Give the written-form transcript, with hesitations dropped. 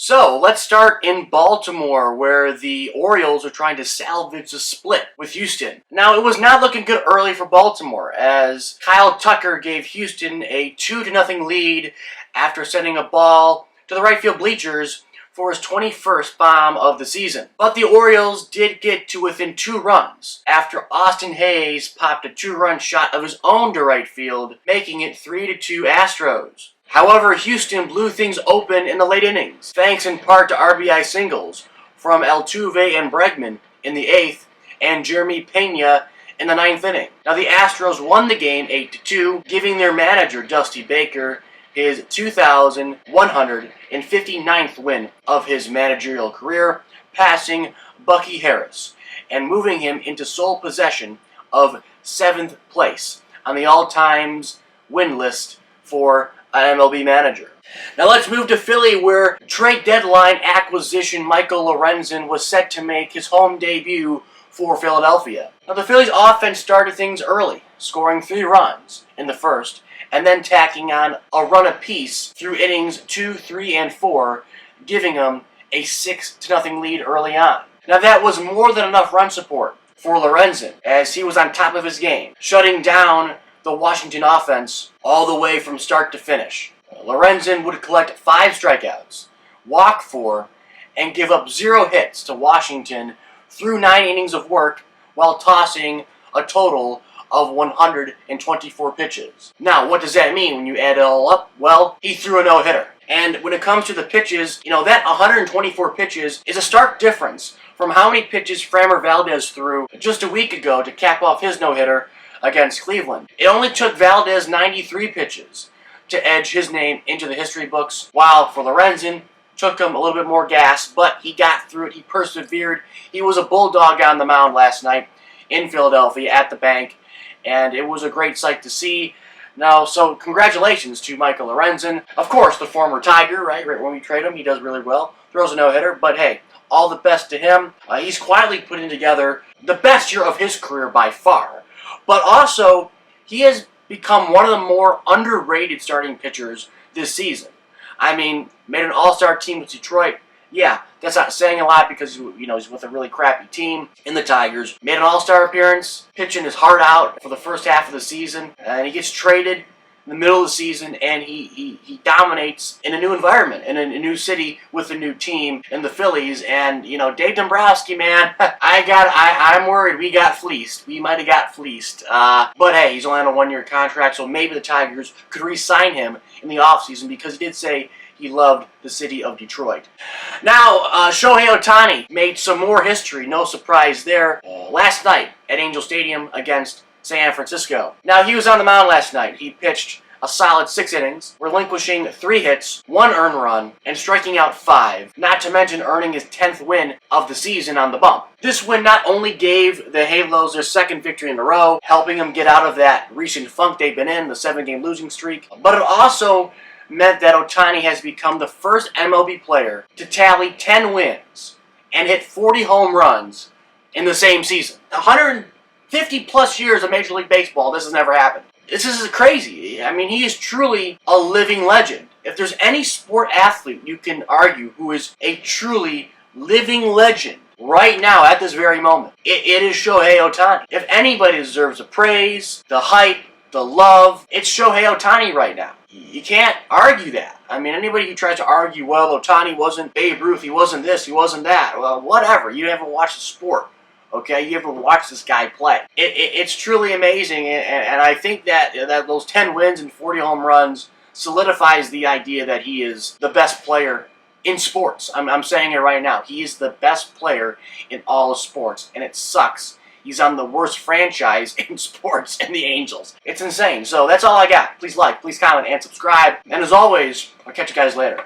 So let's start in Baltimore, where the Orioles are trying to salvage the split with Houston. Now, it was not looking good early for Baltimore, as Kyle Tucker gave Houston a 2-0 lead after sending a ball to the right field bleachers for his 21st bomb of the season. But the Orioles did get to within 2 runs after Austin Hayes popped a 2-run shot of his own to right field, making it 3-2 Astros. However, Houston blew things open in the late innings, thanks in part to RBI singles from Altuve and Bregman in the 8th and Jeremy Pena in the 9th inning. Now, the Astros won the game 8-2, giving their manager, Dusty Baker, his 2,159th win of his managerial career, passing Bucky Harris and moving him into sole possession of 7th place on the all-time win list for an MLB manager. Now let's move to Philly, where trade deadline acquisition Michael Lorenzen was set to make his home debut for Philadelphia. Now the Phillies offense started things early, scoring 3 runs in the first, and then tacking on a run apiece through innings 2, 3, and 4, giving them a 6-0 lead early on. Now that was more than enough run support for Lorenzen, as he was on top of his game, shutting down the Washington offense all the way from start to finish. Lorenzen would collect 5 strikeouts, walk 4, and give up 0 hits to Washington through 9 innings of work while tossing a total of 124 pitches. Now, what does that mean when you add it all up? Well, he threw a no-hitter. And when it comes to the pitches, that 124 pitches is a stark difference from how many pitches Framber Valdez threw just a week ago to cap off his no-hitter against Cleveland. It only took Valdez 93 pitches to edge his name into the history books, while for Lorenzen, took him a little bit more gas, but he got through it, he persevered. He was a bulldog on the mound last night in Philadelphia at the bank, and it was a great sight to see. Now, so congratulations to Michael Lorenzen. Of course, the former Tiger, right when we trade him, he does really well, throws a no-hitter, but hey, all the best to him. He's quietly putting together the best year of his career by far. But also, he has become one of the more underrated starting pitchers this season. I mean, made an all-star team with Detroit. Yeah, that's not saying a lot because he's with a really crappy team in the Tigers. Made an all-star appearance, pitching his heart out for the first half of the season, and he gets traded in the middle of the season, and he dominates in a new environment, in a new city with a new team in the Phillies. And Dave Dombrowski, man, I'm worried we got fleeced. We might have got fleeced. But hey, he's only on a 1-year contract, so maybe the Tigers could re-sign him in the offseason, because he did say he loved the city of Detroit. Now, Shohei Ohtani made some more history. No surprise there. Last night at Angel Stadium against San Francisco. Now, he was on the mound last night. He pitched a solid 6 innings, relinquishing 3 hits, 1 earned run, and striking out 5, not to mention earning his 10th win of the season on the bump. This win not only gave the Halos their 2nd victory in a row, helping them get out of that recent funk they've been in, the 7-game losing streak, but it also meant that Ohtani has become the first MLB player to tally 10 wins and hit 40 home runs in the same season. 150-plus years of Major League Baseball, this has never happened. This is crazy. I mean, he is truly a living legend. If there's any sport athlete you can argue who is a truly living legend right now at this very moment, it is Shohei Ohtani. If anybody deserves the praise, the hype, the love, it's Shohei Ohtani right now. You can't argue that. I mean, anybody who tries to argue, well, Ohtani wasn't Babe Ruth, he wasn't this, he wasn't that, well, whatever. You haven't watched the sport. Okay, you haven't watched this guy play. It's truly amazing, and I think that those 10 wins and 40 home runs solidifies the idea that he is the best player in sports. I'm saying it right now. He is the best player in all of sports, and it sucks. He's on the worst franchise in sports in the Angels. It's insane. So that's all I got. Please like, please comment, and subscribe. And as always, I'll catch you guys later.